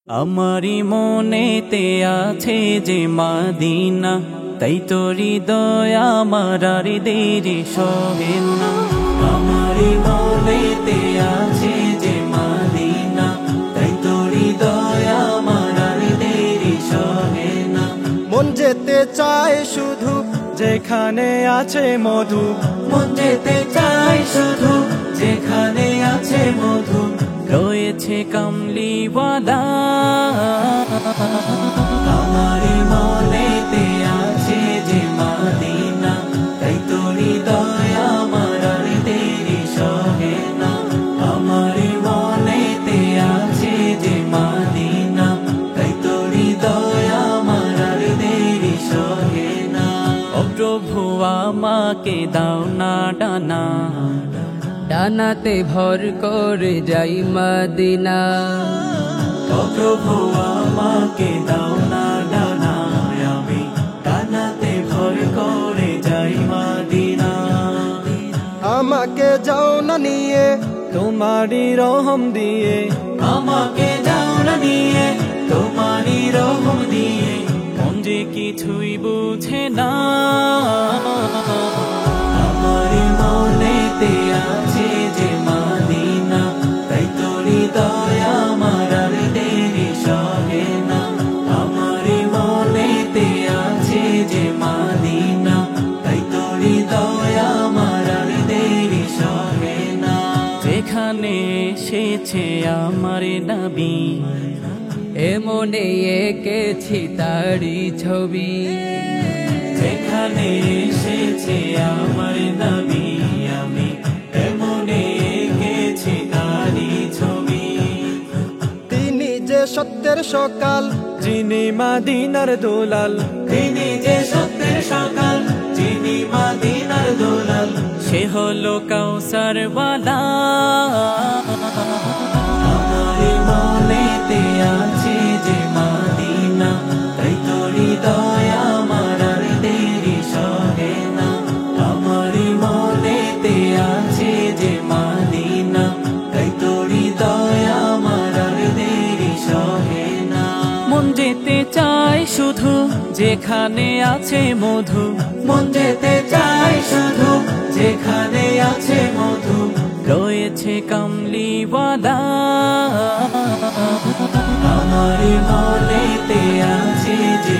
আমারি মনেতে আছে যে মাদিনা, তাই তো হৃদয় আমার আর দেরি সহে না। আমারি মনেতে আছে যে মাদিনা, তাই তো হৃদয় আমার আর দেরি সহে না। মন যেতে চায় শুধু যেখানে আছে মধু, মন যেতে চায় শুধু যেখানে আছে মধু, রয়েছে কামলিওয়ালা। আমারি মনেতে আছে যে মাদিনা, তাই তো হৃদয় আমার আর দেরি সহে না। আমারি মনেতে আছে যে মাদিনা, তাই তো হৃদয় আমার আর দেরি সহে না। ও প্রভু আমাকে দাও না ডানা, ডানাতে ভর করে যাই মদিনা। ও প্রভু আমাকে দাও না ডানা, আমি ডানাতে ভর করে যাই মদিনা। আমাকে যাও না নিয়ে তোমারই রহম দিয়ে, আমাকে যাও না নিয়ে তোমারই রহম দিয়ে, মন যে কিছুই বুঝে না। আমারি মনেতে আছে যে মাদিনা, তাই তো হৃদয় আমার আর দেরি সহে না। আমারি মনেতে আছে যে মাদিনা, তাই তো হৃদয় আমার আর দেরি সহে না। যেখানে এসেছে আমার নবী, এমনে এঁকেছি তারি ছবি। যেখানে এসেছে আমার নবী, আমি এমনে এঁকেছি তারি ছবি। তিনি যে সত্যের সকাল, যিনি মাদিনার দোলাল, তিনি যে সত্যের সকাল, যিনি মাদিনার দোলাল, সে হলো কাউসারওয়ালা। আমারি মনেতে আছে যে মাদিনা, তাই তো হৃদয় আমার আর দেরি সহে না। আমারি মনেতে আছে যে মাদিনা, তাই তো হৃদয় আমার আর দেরি সহে না। মন যেতে চায় শুধু যেখানে আছে মধু, মন যেতে চায় শুধু যেখানে আছে মধু, রয়েছে কামলিওয়ালা। আমারি মনেতে আছে যে